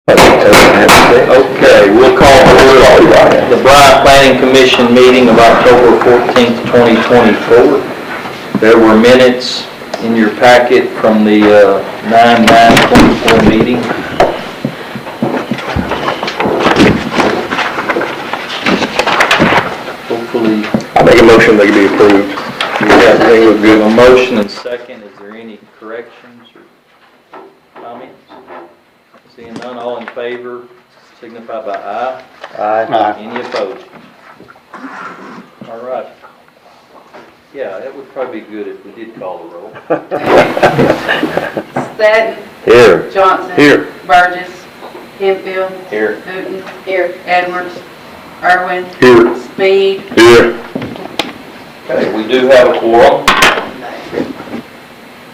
Okay, we'll call to the Bryant Planning Commission meeting of October 14th, 2024. There were minutes in your packet from the 9/9/24 meeting. Hopefully, I make a motion they can be approved. everything was good. A motion and second. Is there any corrections or comments? Seeing none, all in favor, signify by aye. Aye. Any opposed? All right. Yeah, that would probably be good if we did call the roll. Staton. Here. Johnson. Here. Burgess. Hempfield. Here. Newton. Here. Edwards. Irwin. Here. Speed. Here. Okay, we do have a quorum,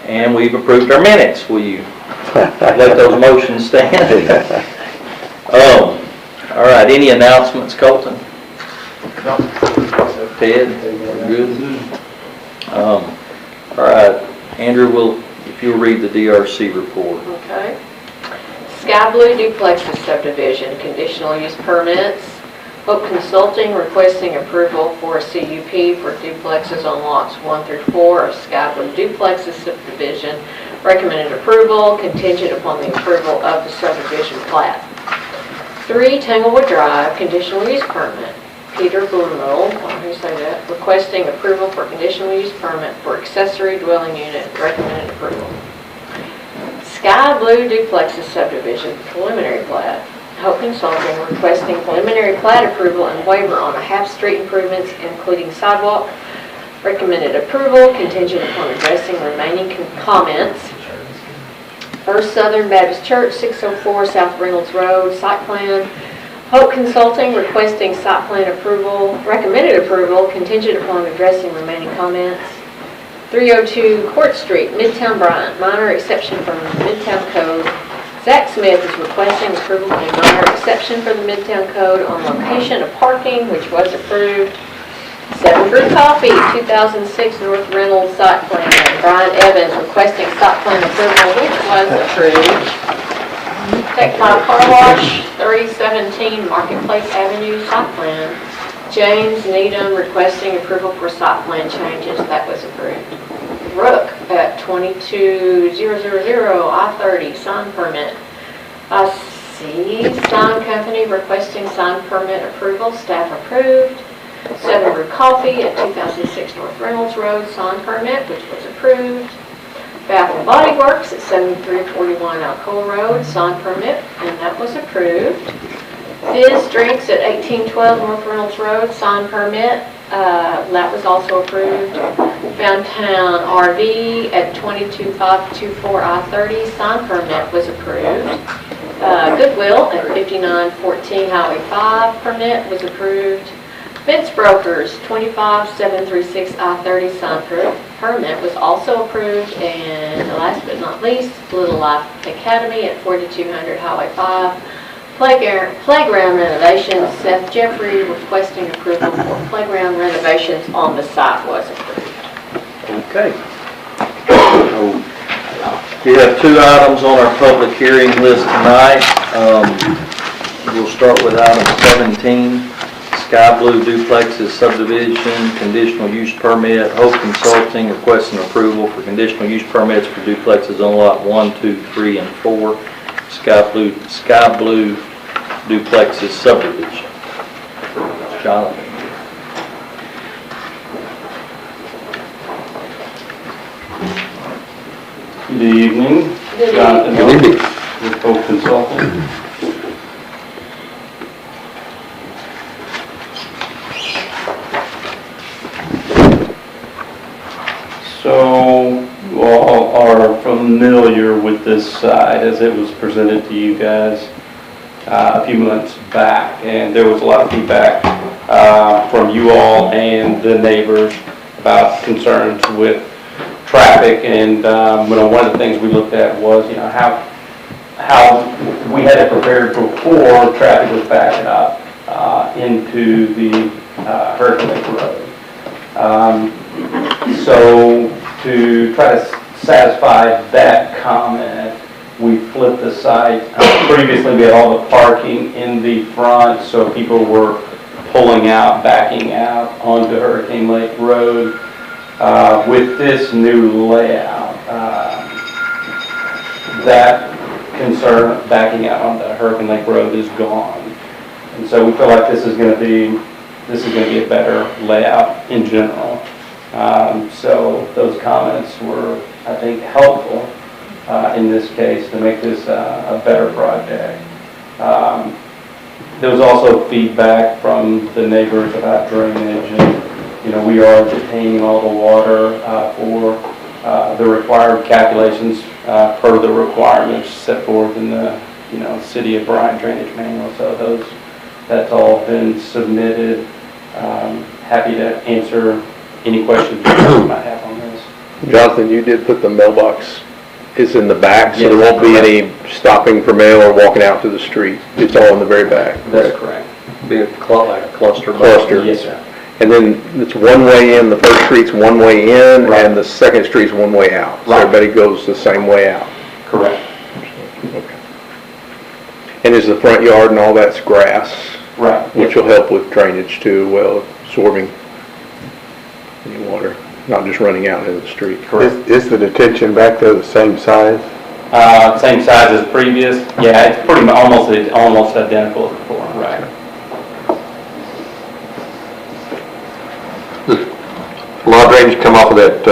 and we've approved our minutes. Will you let those motions stand? All right, any announcements, Colton? No. Ted, good? All right, Andrew, if you'll read the DRC report. Okay. Sky Blue Duplexes subdivision, conditional use permits. Hope Consulting requesting approval for a CUP for duplexes on lots 1 through 4 of Sky Blue Duplexes subdivision. Recommended approval contingent upon the approval of the subdivision plat. 3 Tanglewood Drive, conditional use permit. Peter Blumel, how do you say that? Requesting approval for conditional use permit for accessory dwelling unit. Recommended approval. Sky Blue Duplexes subdivision, preliminary plat. Hope Consulting requesting preliminary plat approval and waiver on a half-street improvements, including sidewalk. Recommended approval contingent upon addressing remaining comments. First Southern Baptist Church, 604 South Reynolds Road, site plan. Hope Consulting requesting site plan approval, recommended approval contingent upon addressing remaining comments. 302 Court Street, Midtown Bryant, minor exception from Midtown Code. Zach Smith is requesting approval of a minor exception for the Midtown Code on location of parking, which was approved. 7 Brew Coffee, 2006 North Reynolds site plan. Brian Evans requesting site plan approval, which was approved. Tech 5 Car Wash, 317 Marketplace Avenue site plan. James Needham requesting approval for site plan changes, that was approved. Rook at 22000 I-30 sign permit. I see sign company requesting sign permit approval, staff approved. 7 Brew Coffee at 2006 North Reynolds Road, sign permit, which was approved. Bath and Body Works at 7341 Alcoa Road, sign permit, and that was approved. Fizz Drinks at 1812 North Reynolds Road, sign permit, that was also approved. Downtown RV at 22524 I-30, sign permit was approved. Goodwill at 5914 Highway 5, permit was approved. Fence Brokers, 25736 I-30, sign permit was also approved. And last but not least, Little Life Academy at 4200 Highway 5, playground renovations. Seth Jeffrey requesting approval for playground renovations on the site was approved. Okay. We have 2 items on our public hearing list tonight. We'll start with item 17, Sky Blue Duplexes subdivision, conditional use permit. Hope Consulting requesting approval for conditional use permits for duplexes on lot 1, 2, 3, and 4, Sky Blue Duplexes subdivision. Jonathan. Good evening. Good Jonathan evening. Hill with Hope Consulting. So you all are familiar with this site as it was presented to you guys a few months back, and there was a lot of feedback from you all and the neighbors about concerns with traffic, and one of the things we looked at was how we had it prepared before traffic was backing up into the Hurricane Lake Road. So to try to satisfy that comment, We flipped the site. Previously, we had all the parking in the front, so people were pulling out, backing out onto Hurricane Lake Road. With this new layout, that concern of backing out onto Hurricane Lake Road is gone. And so we feel like this is going to be a better layout in general. So those comments were, I think, helpful in this case to make this a better project. There was also feedback from the neighbors about drainage, and we are detaining all the water for the required calculations per the requirements set forth in the City of Bryan Drainage Manual. So that's all been submitted. Happy to answer any questions you might have on this. Jonathan, you did put the mailbox is in the back, so Yes, there won't be correct. any stopping for mail or walking out to the street. It's all in the very back. That's correct. Be like a cluster. Cluster. Yes, sir. And then it's one way in, the first street's one way in, Right. and the second street's one way out. So Right. everybody goes the same way out. Correct. Okay. And is the front yard and all that's grass, Right. which will help with drainage too, well, absorbing any water, not just running out into the street. Correct. Is the detention back there the same size? Same size as previous. Yeah, it's pretty much almost identical as before. Right. A lot of drainage come off of that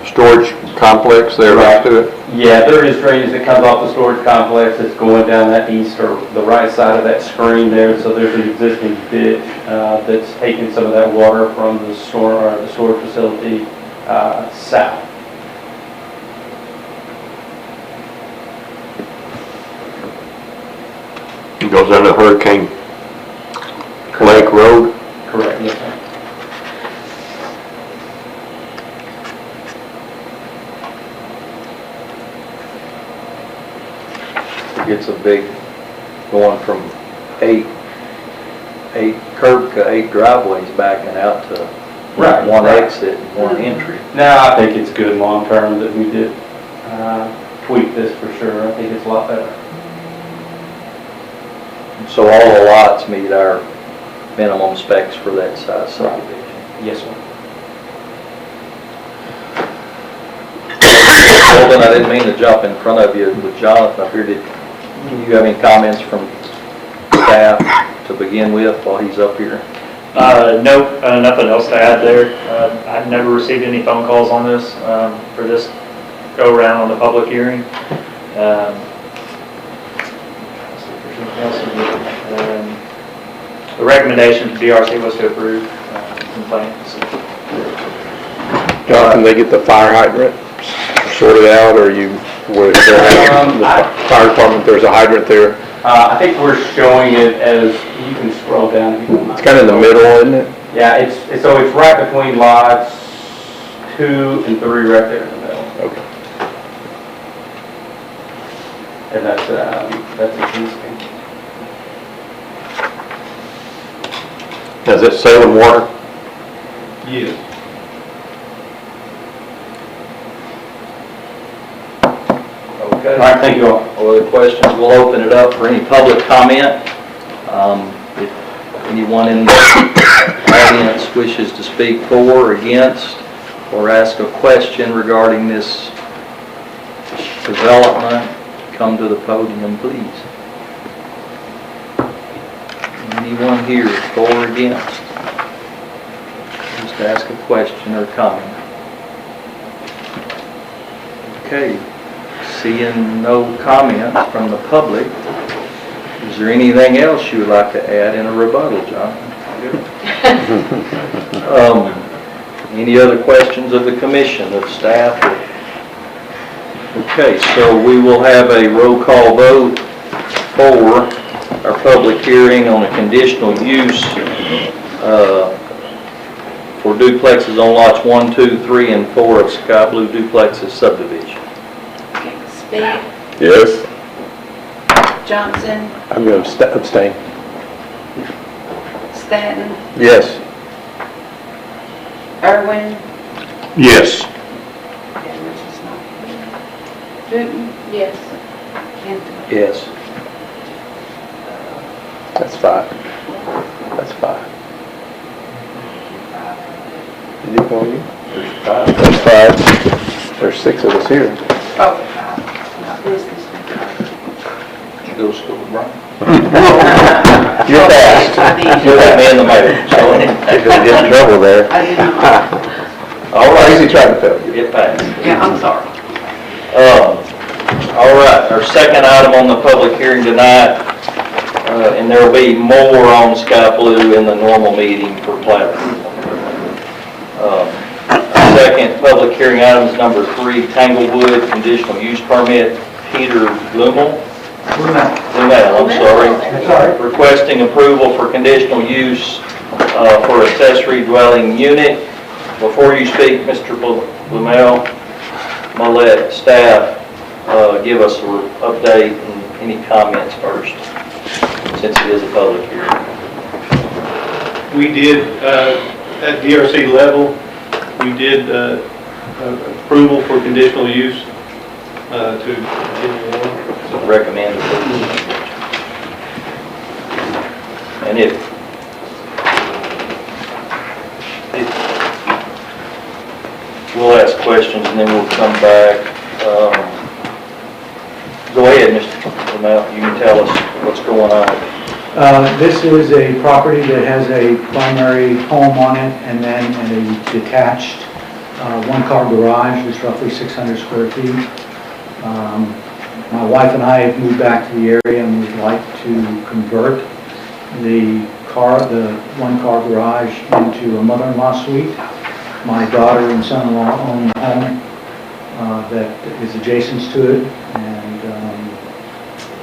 storage complex there next to it? Yeah, there is drainage that comes off the storage complex. It's going down that east or the right side of that screen there. So there's an existing ditch that's taking some of that water from the storage facility south. It goes under Hurricane Lake Road? Correct. Yes, sir. It's a big, going from eight curb cut, 8 driveways backing out to Right, one right. exit and one entry. No, I think it's good long term that we did tweak this for sure. I think it's a lot better. So all the lots meet our minimum specs for that size subdivision. Yes, sir. Well, then, I didn't mean to jump in front of you with Jonathan up here. Did you have any comments from staff to begin with while he's up here? No, nothing else to add there. I've never received any phone calls on this, for this go-around on the public hearing. Let's see if there's anything else in here. The recommendation to DRC was to approve complaints. Jonathan, they get the fire hydrant sorted out, or you, where the fire department, there's a hydrant there? I think we're showing it as, you can scroll down. if you don't mind. It's kind of in the middle, isn't it? Yeah, it's right between lots 2 and 3 right there in the middle. Okay. And that's existing. Is it Salem Water? Yes. Okay. All right, thank you all. All other questions, we'll open it up for any public comment. If anyone in the audience wishes to speak for or against, or ask a question regarding this development, come to the podium, please. Anyone here for or against? Just ask a question or comment. Okay. Seeing no comments from the public, is there anything else you would like to add in a rebuttal, Jonathan? Any other questions of the commission, of staff? Okay, so we will have a roll call vote for our public hearing on a conditional use for duplexes on lots 1, 2, 3, and 4 of Sky Blue Duplexes subdivision. Speed, Yes. Johnson, I'm going to abstain. Stanton, Yes. Irwin, Yes. Newton, Yes. Yes. That's 5. That's 5. Did you call you? That's 5. There's 6 of us here. Did you go to school with Brian? You're fast. You're like me and the mayor, so. You're gonna get in trouble there. I did not. All right, Easy trying to fail you. get past. Yeah, I'm sorry. All right, our second item on the public hearing tonight, and there will be more on Sky Blue in the normal meeting for plat approval. Our second public hearing item is number 3, Tanglewood conditional use permit, Peter Blumel. Blumel, I'm sorry. Requesting approval for conditional use for accessory dwelling unit. Before you speak, Mr. Blumel, I'm going to let staff give us an update and any comments first, since it is a public hearing. We did, at DRC level, we did approval for conditional use to continue on. So recommend approval. And we'll ask questions and then we'll come back. Go ahead, Mr. Lamel, you can tell us what's going on. This is a property that has a primary home on it and then a detached one-car garage that's roughly 600 square feet. My wife and I have moved back to the area and would like to convert the one-car garage into a mother-in-law suite. My daughter and son-in-law own a home that is adjacent to it, and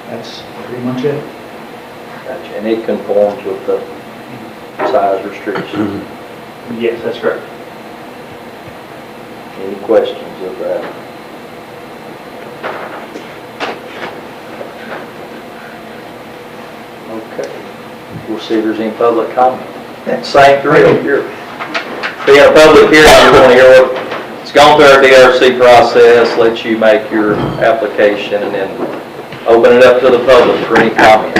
that's pretty much it. Gotcha. And it conforms with the size restrictions. Yes, that's correct. Any questions of that? Okay. We'll see if there's any public comment. Same thrill here. Being a public hearing, you're going to hear what, it's gone through our DRC process, let you make your application and then open it up to the public for any comments.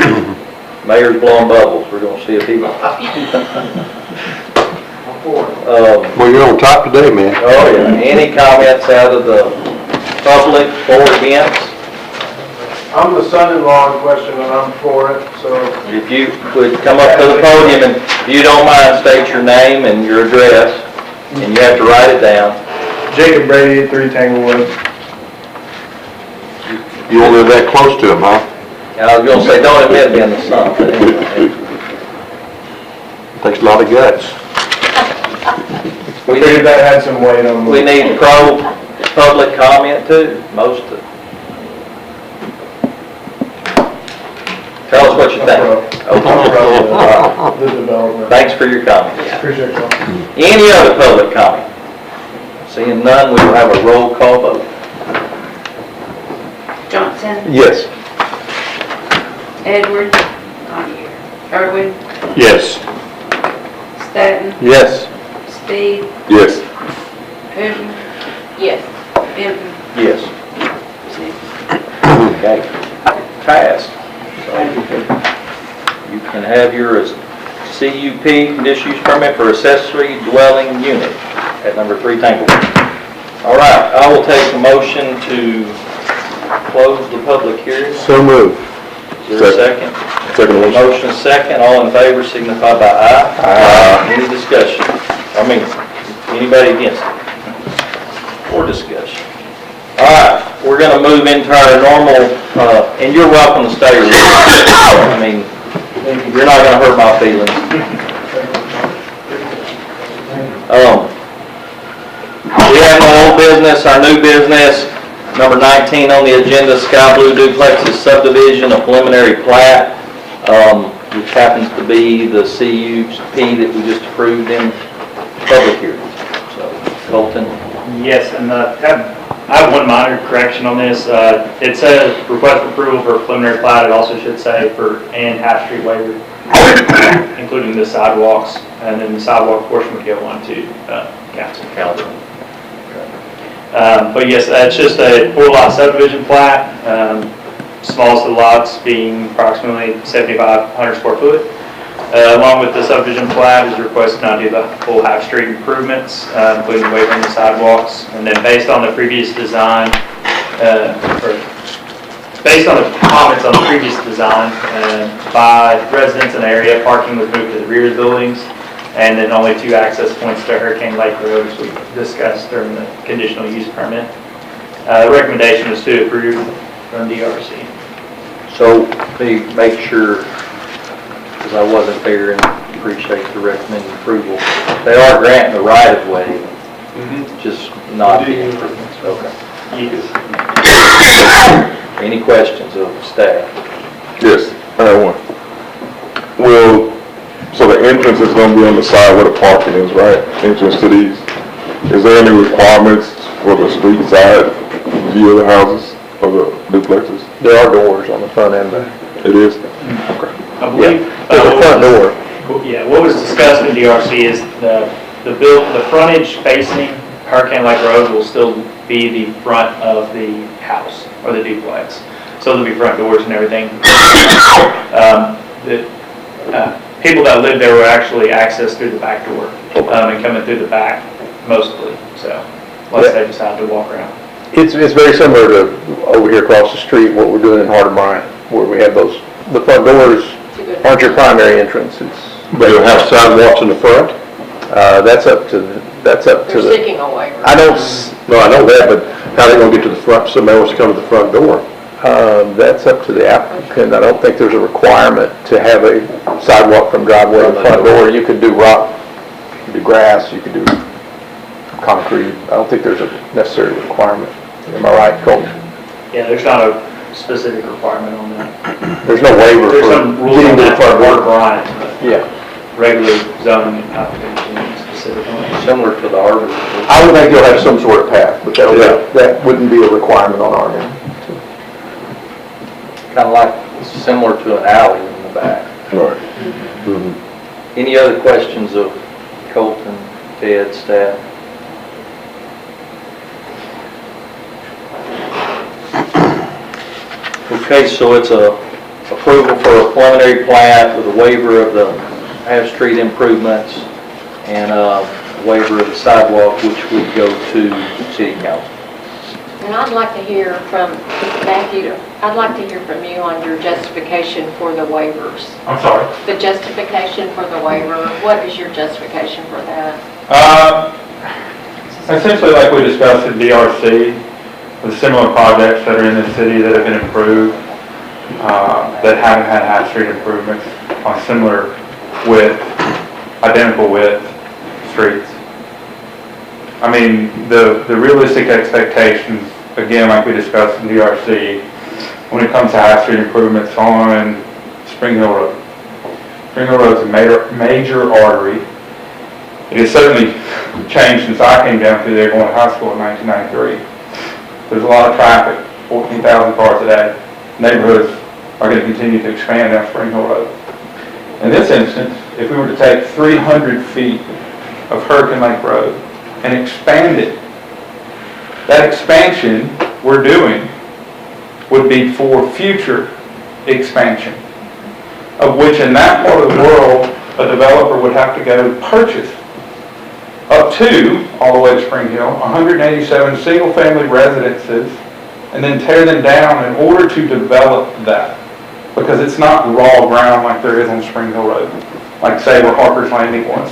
Mayor's blowing bubbles, we're going to see if he... Well, you're on top today, man. Oh, yeah. Any comments out of the public for or against? I'm the son-in-law in question and I'm for it, so If you would come up to the podium and if you don't mind, state your name and your address, and you have to write it down. Jacob Brady, 3 Tanglewood. You won't live that close to him, huh? And I was going to say, don't admit being the son, but anyway. Takes a lot of guts. We figured that had some weight on We need pro-public comment too, most of it. Tell us what you think. The development. Thanks for your comments. Appreciate it. Any other public comment? Seeing none, we will have a roll call vote. Johnson, Yes. Edward, Irwin, Yes. Staton, Yes. Steve, Yes. Hooten, Yes. Benton. Yes. Okay. Passed. You can have your CUP, conditional use permit for accessory dwelling unit at number 3 Tanglewood. All right, I will take a motion to close the public hearing. So moved. Is there a second? Second motion. Motion is second, all in favor signify by aye. Aye. Any discussion? Anybody against it? Or discussion? All right, we're going to move into our normal, and you're welcome to stay. I mean, you're not going to hurt my feelings. We have no old business, our new business, number 19 on the agenda, Sky Blue Duplexes subdivision, a preliminary plat, which happens to be the CUP that we just approved in public hearing. So, Colton? Yes, and I have one minor correction on this. It says request approval for a preliminary plat. It also should say for and half street waiver, including the sidewalks, and then the sidewalk portion would go on to council. But yes, it's just a 4-lot subdivision plat. smallest of the lots being approximately 7,500 square foot. Along with the subdivision plat is requested not do the full half-street improvements, including waiving the sidewalks. And then based on the previous design, based on the comments on the previous design by residents in the area, parking was moved to the rear of the buildings, and then only 2 access points to Hurricane Lake Road, as we discussed during the conditional use permit. The recommendation is to approve from DRC. So, let me make sure, because I wasn't there and appreciate the recommended approval. They are granting the right-of-way, just not the improvements. Okay. Yes. Any questions of staff? Yes, I have one. Well, so the entrance is gonna be on the side where the parking is, right? Entrance to these. Is there any requirements for the street side view of the houses or the duplexes? There are doors on the front end, but It is? I believe. there's a front door. Yeah, what was discussed in DRC is the frontage facing Hurricane Lake Road will still be the front of the house or the duplex. So there'll be front doors and everything. People that live there will actually access through the back door and coming through the back mostly. So unless they decide to walk around. It's very similar to over here across the street, what we're doing in Heart of Bryant, where we have the front doors aren't your primary entrance. Do you have sidewalks in the front? That's up to They're the, seeking a waiver. I don't, No, I know that, but how are they gonna get to the front, somebody wants to come to the front door? that's up to the applicant. I don't think there's a requirement to have a sidewalk from driveway to front door. You could do rock, you could do grass, you could do concrete. I don't think there's a necessary requirement. Am I right, Colton? Yeah, there's not a specific requirement on that. There's no waiver There's for some rules getting on to the that front for Heart of door. Bryant, but Yeah. regular zoning applications specifically. Similar to the arbor. I would think you'll have some sort of path, but that wouldn't be a requirement on our end. Kind of like, similar to an alley in the back. Right. Any other questions of Colton, Ted, staff? Okay, so it's a approval for a preliminary plat with a waiver of the half-street improvements and a waiver of the sidewalk, which would go to city council. And I'd like to hear from Matthew, I'd like to hear from you on your justification for the waivers. I'm sorry. The justification for the waiver, what is your justification for that? Essentially, like we discussed in DRC, with similar projects that are in the city that have been improved, that haven't had half-street improvements on similar width, identical width streets. I mean, the realistic expectations, again, like we discussed in DRC, when it comes to half-street improvements on Spring Hill Road. Spring Hill Road is a major artery. It has certainly changed since I came down through there going to high school in 1993. There's a lot of traffic, 14,000 cars a day. Neighborhoods are going to continue to expand down Spring Hill Road. In this instance, if we were to take 300 feet of Hurricane Lake Road and expand it, that expansion we're doing would be for future expansion, of which in that part of the world, a developer would have to go purchase up to, all the way to Spring Hill, 187 single-family residences, and then tear them down in order to develop that. Because it's not raw ground like there is on Spring Hill Road. Like say where Harper's Landing was,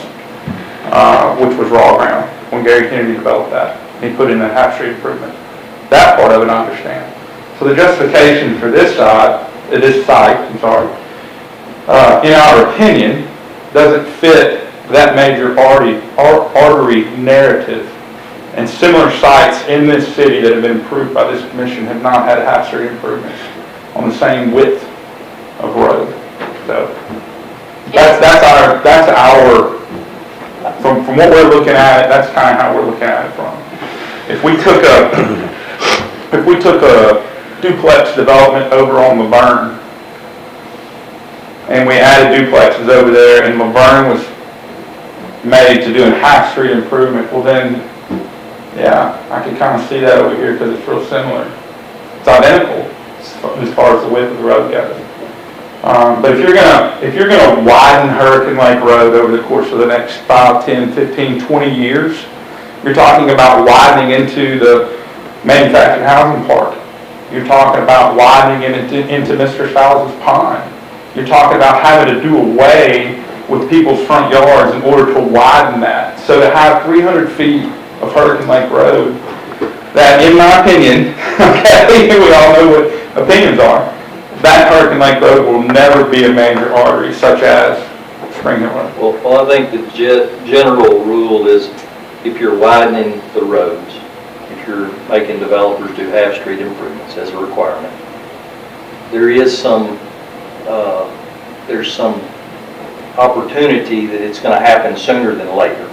which was raw ground, when Gary Kennedy developed that. He put in that half-street improvement. That part of it I understand. So the justification for this site, in our opinion, doesn't fit that major artery narrative. And similar sites in this city that have been approved by this commission have not had half-street improvements on the same width of road. So that's our from what we're looking at it, that's kind of how we're looking at it from. If we took a duplex development over on Laverne and we added duplexes over there and Laverne was made to do a half-street improvement, well then, yeah, I can kind of see that over here because it's real similar. It's identical, as far as the width of the road goes. But if you're gonna widen Hurricane Lake Road over the course of the next 5, 10, 15, 20 years, you're talking about widening into the manufactured housing park. You're talking about widening it into Mr. Stiles' pond. You're talking about having to do away with people's front yards in order to widen that. So to have 300 feet of Hurricane Lake Road, that in my opinion, okay, we all know what opinions are, that Hurricane Lake Road will never be a major artery such as Spring Hill Road. Well, I think the general rule is if you're widening the roads, if you're making developers do half-street improvements as a requirement, there's some opportunity that it's going to happen sooner than later.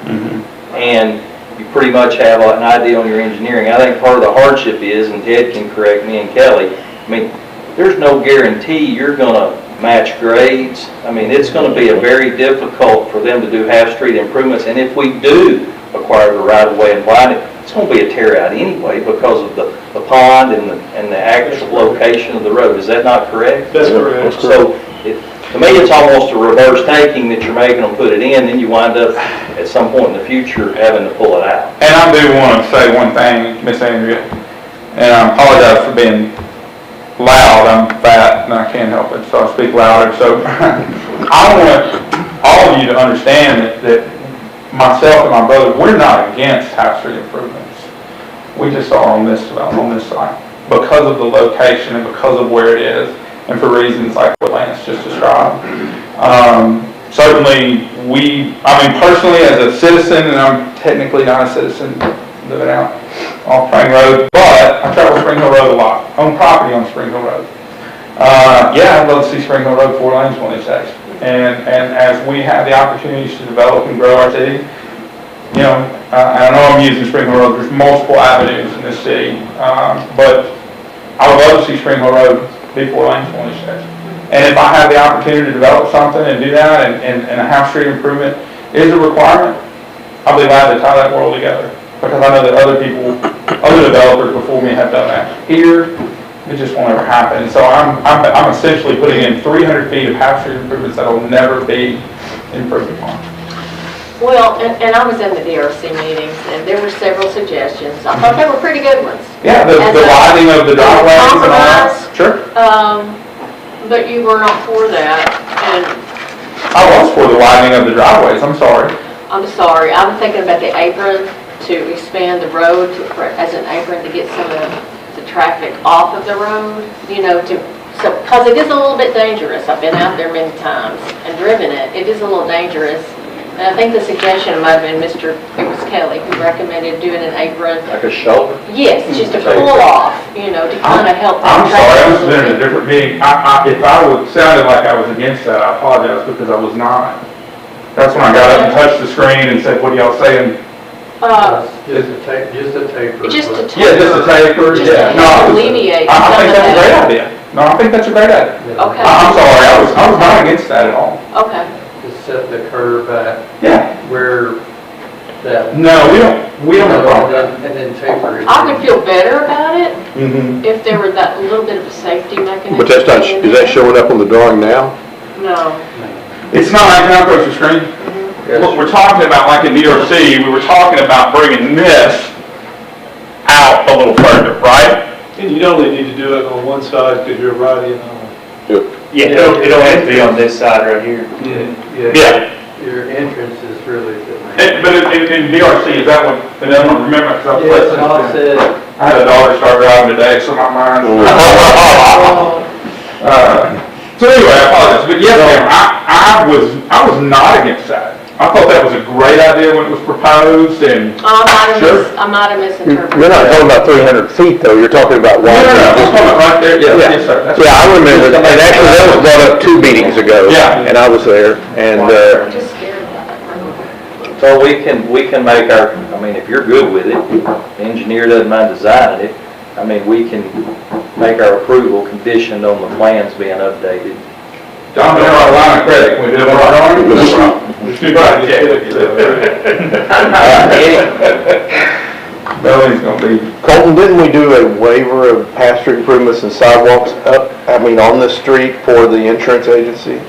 And you pretty much have an idea on your engineering. I think part of the hardship is, and Ted can correct me and Kelly, I mean, there's no guarantee you're going to match grades. I mean, it's going to be very difficult for them to do half-street improvements. And if we do acquire the right-of-way and widen it, it's going to be a tear-out anyway because of the pond and the actual location of the road. Is that not correct? That's correct. So, to me, it's almost a reverse taking that you're making them put it in, then you wind up at some point in the future having to pull it out. And I do want to say one thing, Miss Andrea, and I apologize for being loud. I'm fat and I can't help it, so I speak louder. So I want all of you to understand that myself and my brother, we're not against half-street improvements. We just are on this side because of the location and because of where it is, and for reasons like what Lance just described. Certainly, personally as a citizen, and I'm technically not a citizen living out off Spring Road, but I travel Spring Hill Road a lot, own property on Spring Hill Road. I'd love to see Spring Hill Road 4 lanes one of these days. And as we have the opportunities to develop and grow our city, I know I'm using Spring Hill Road, there's multiple avenues in this city, but I would love to see Spring Hill Road be 4 lanes one of these days. And if I have the opportunity to develop something and do that, and a half-street improvement is a requirement, I'll be glad to tie that world together. Because I know that other developers before me have done that. Here, it just won't ever happen. And so I'm essentially putting in 300 feet of half-street improvements that will never be improved upon. Well, and I was in the DRC meetings, and there were several suggestions. I thought they were pretty good ones. Yeah, the widening of the driveways and all that. Sure. But you were not for that, and I was for the widening of the driveways, I'm sorry. I'm sorry, I'm thinking about the apron, to expand the road as an apron to get some of the traffic off of the road, because it is a little bit dangerous. I've been out there many times and driven it. It is a little dangerous. And I think the suggestion might have been it was Kelly, who recommended doing an apron. Like a shoulder? Yes, just to pull off, to kind of help. I'm sorry, I was in a different meeting. If I sounded like I was against that, I apologize, because I was not. That's when I got up and touched the screen and said, what are y'all saying? Just a taper. Just a taper. Yeah, just a taper, yeah. No, alleviate I some think of that's a that. great idea. No, I think that's a great idea. Okay. I'm sorry, I was not against that at all. Okay. Just set the curve at Yeah. where that. No, we don't have a problem with that. And then taper it. I would feel better about it Mm-hmm. if there were that little bit of a safety mechanism. But that's not, is that showing up on the drawing now? No. It's not, can I approach the screen? What we're talking about, like in DRC, we were talking about bringing this out a little further, right? And you'd only need to do it on one side because you're riding on. Yeah, it'll have to be on this side right here. Yeah. Your entrance is really the main. But in DRC, is that what, and I don't remember, because I was Yes, listening and I to- said, I had a daughter start driving today, so my mind. So anyway, I apologize, but yes, ma'am, I was not against that. I thought that was a great idea when it was proposed, and. I might have misinterpreted. You're not talking about 300 feet, though, you're talking about No, widening. I'm talking about right there, yes, sir. That's Yeah, I remember, and actually that was brought up 2 meetings ago. Yeah. And I was there, and, I'm just scared about that. So we can make if you're good with it, the engineer doesn't mind designing it, we can make our approval conditioned on the plans being updated. John, they're our line of credit, can we do it right on? No problem. Let's do right, building's gonna be, Colton, didn't we do a waiver of past street improvements and sidewalks on the street for the insurance agency?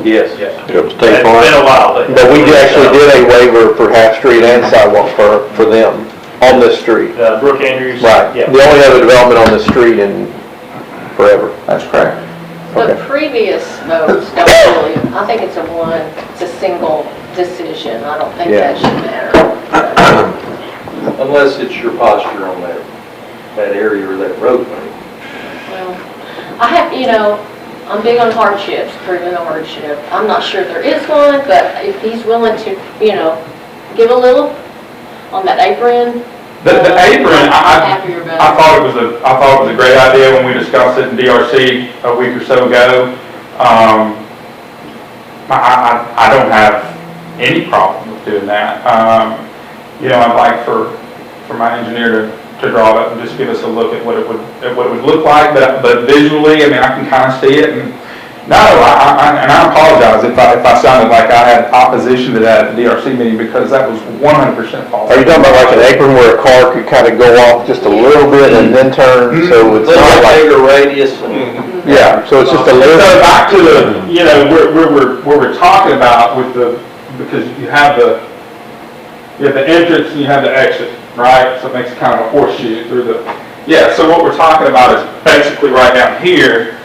Yes. It was It's State been a Farm. while, But we actually did a waiver for half street and sidewalk for them on this street. Brooke Andrews. Right. Yeah. The only other development on this street in forever. that's correct. The Okay. previous votes don't really, I think it's a single decision. I don't think Yeah. that should matter. Unless it's your posture on that area or that road. Well, I have, I'm big on hardships, proven a hardship. I'm not sure there is one, but if he's willing to, give a little on that apron. The apron, I'm happier about I it. thought it was a great idea when we discussed it in DRC a week or so ago. I don't have any problem with doing that. I'd like for my engineer to draw it up and just give us a look at what it would look like, but visually, I can kind of see it. And no, I apologize if I sounded like I had opposition to that at the DRC meeting, because that was 100% false. Are you talking about like an apron where a car could kind of go off just a little bit and then turn, so it's Little not like, bigger radius and. yeah, so it's just a little. So back to the, where we're talking about with because you have the entrance and you have the exit, right? So it makes kind of a horseshoe through so what we're talking about is basically right down here.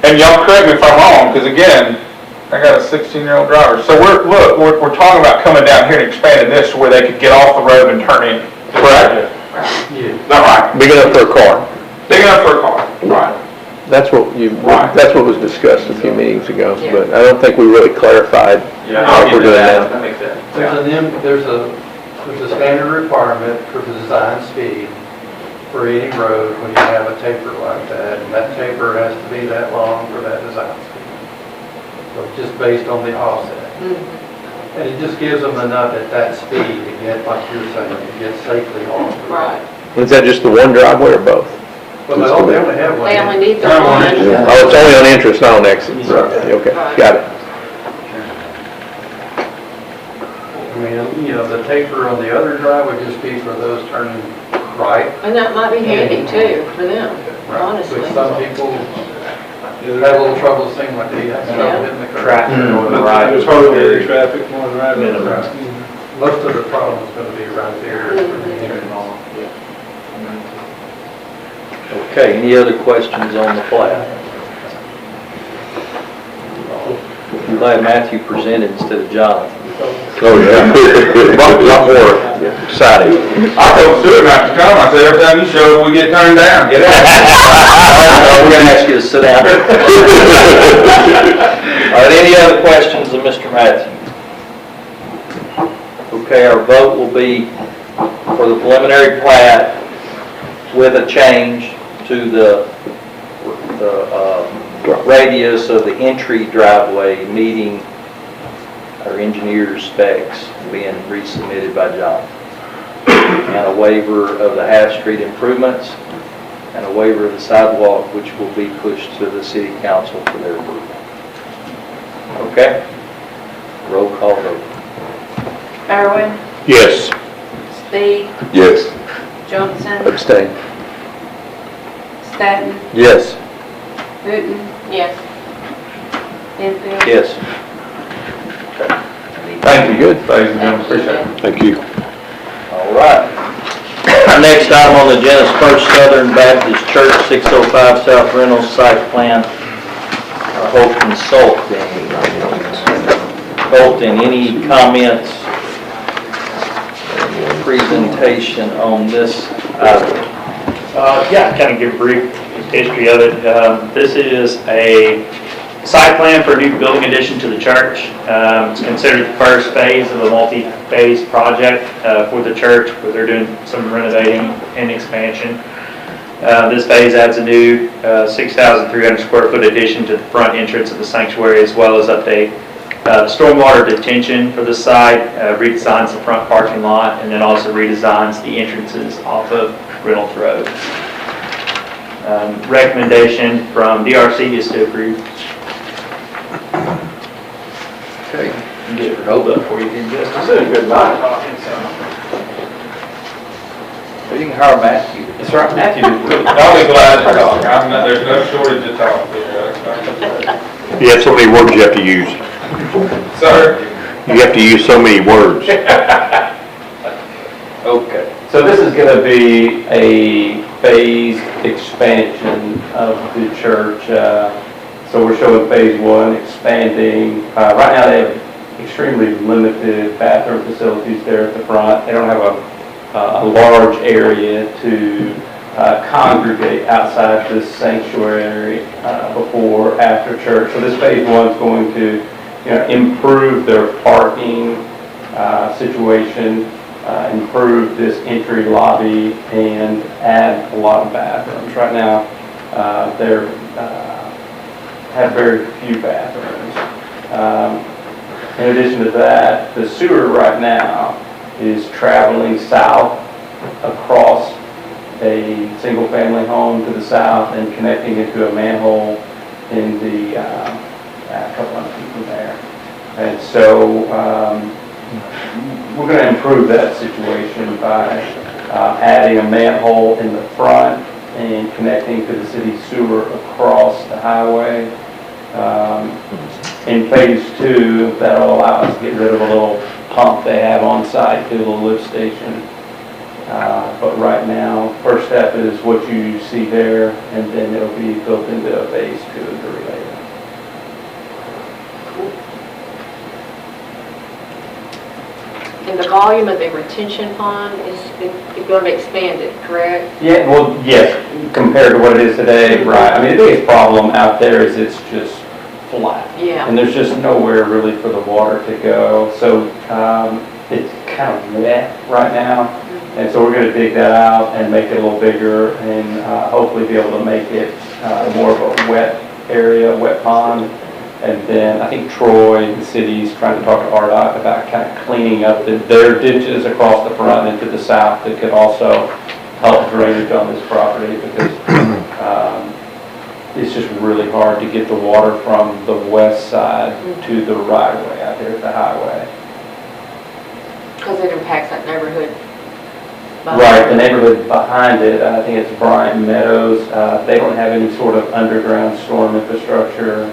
And y'all correct me if I'm wrong, because again, I got a 16-year-old driver. So we're talking about coming down here and expanding this to where they could get off the road and turn in. Correct? Is that right? Big enough for a car. Big enough for a car. Right. That's what was discussed a few meetings ago, Yeah. but I don't think we really clarified how we're doing now. That makes sense. There's a standard requirement for the design speed for any road when you have a taper like that, and that taper has to be that long for that design speed. So just based on the offset. And it just gives them enough at that speed to get, like you're saying, to get safely off. Right. Is that just the one driveway or both? Well, they only have one. They only need the Come on, one. yeah. Oh, it's only on entrance, not on exit. Okay, Right. got it. The taper on the other drive would just be for those turning right. And that might be handy too, for them, honestly. Which some people have a little trouble seeing what they have in the Traffic curve. on the right. There's hardly traffic going right Minimum. Most of the problem is going to be right there. Okay, any other questions on the plat? I'm glad Matthew presented instead of Jonathan. Oh, yeah. A lot more exciting. I told Stuart not to come. I said, every time you show up, we get turned down. Get out. We're gonna ask you to sit down. All right, any other questions of Mr. Matthew? Okay, our vote will be for the preliminary plat with a change to the radius of the entry driveway meeting our engineer's specs being resubmitted by John. And a waiver of the half-street improvements and a waiver of the sidewalk, which will be pushed to the city council for their approval. Okay? Roll call vote. Irwin, Yes. Speed, Yes. Johnson, Abstain. Staton, Yes. Wooten, Yes. Enfield. Yes. Thank you. Good. Ladies and gentlemen, appreciate it. Thank you. All right. Our next item on the agenda is First Southern Baptist Church, 605 South Reynolds site plan. Hope Consulting. Colton, any comments, presentation on this item? Kind of give a brief history of it. This is a site plan for a new building addition to the church. It's considered the first phase of a multi-phase project for the church, where they're doing some renovating and expansion. This phase adds a new 6,300 square foot addition to the front entrance of the sanctuary, as well as update stormwater detention for the site, redesigns the front parking lot, and then also redesigns the entrances off of Reynolds Road. Recommendation from DRC is to approve. Okay, get it rolled up for you in just a It's a good night talking, so. So you can hire Matthew. That's right, Matthew is really. I'll be glad to talk. There's no shortage of talk here. You have so many words you have to use. Sir? You have to use so many words. Okay, so this is going to be a phased expansion of the church. So we're showing phase one expanding. Right now they have extremely limited bathroom facilities there at the front. They don't have a large area to congregate outside this sanctuary before, after church. So this phase one is going to improve their parking situation, improve this entry lobby, and add a lot of bathrooms. Right now, they're have very few bathrooms. In addition to that, the sewer right now is traveling south across a single-family home to the south and connecting into a manhole in the a couple hundred feet from there. And so we're going to improve that situation by adding a manhole in the front and connecting to the city sewer across the highway. In phase two, that'll allow us to get rid of a little pump they have on site, do a little lift station. But right now, first step is what you see there, and then it'll be built into a phase 2 and 3 later. And the volume of the retention pond is going to be expanded, correct? Yeah, well, yes, compared to what it is today, right. I mean, the biggest problem out there is it's just flat. Yeah. And there's just nowhere really for the water to go. So it's kind of wet right now. And so we're going to dig that out and make it a little bigger and hopefully be able to make it more of a wet area, wet pond. And then I think Troy, the city's trying to talk to RDOT about kind of cleaning up their ditches across the front and to the south that could also help drainage on this property, because it's just really hard to get the water from the west side to the right of way out here at the highway. Because it impacts that neighborhood. Right, the neighborhood behind it, I think it's Bryant Meadows, they don't have any sort of underground storm infrastructure.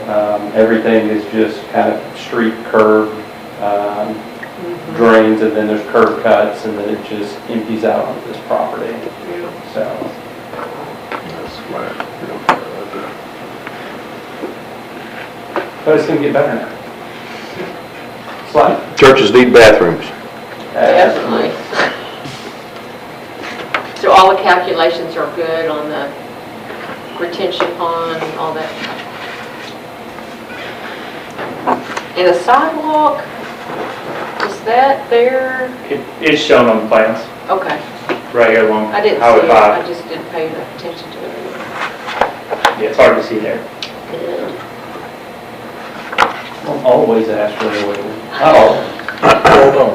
Everything is just kind of street curb drains, and then there's curb cuts, and then it just empties out onto this property. So. But it's going to get better now. Slide. Churches need bathrooms. Definitely. So all the calculations are good on the retention pond and all that? And a sidewalk, is that there? It's shown on the plans, Okay, right here along I didn't see Highway it, 5. I just didn't pay enough attention to it. Yeah, it's hard to see there. I'm always asked for a waiver. Hold on.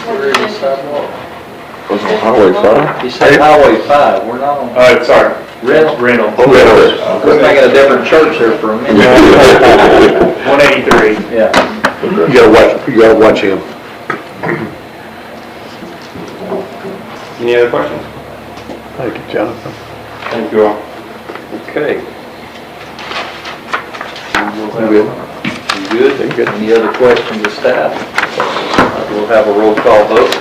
Where is the sidewalk? Was on Highway 5? You said Highway 5, we're not on Sorry, Rental. Rental. Oh, yeah. I was thinking a different church there for a minute. 183. Yeah. You gotta watch him. Any other questions? Thank you, Jonathan. Thank you all. Okay. You good? You good? Any other questions of staff? We'll have a roll call vote.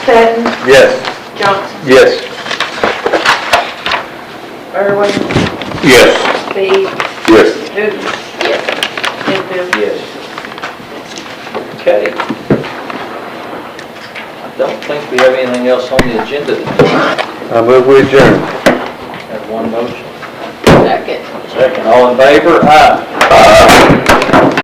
Patton, Yes. Johnson, Yes. Irwin, Yes. Speed, Yes. Newton. Yes. Enfield. Yes. Okay. I don't think we have anything else on the agenda tonight. I move we adjourn. Have one motion. Second. Second, all in favor? Aye.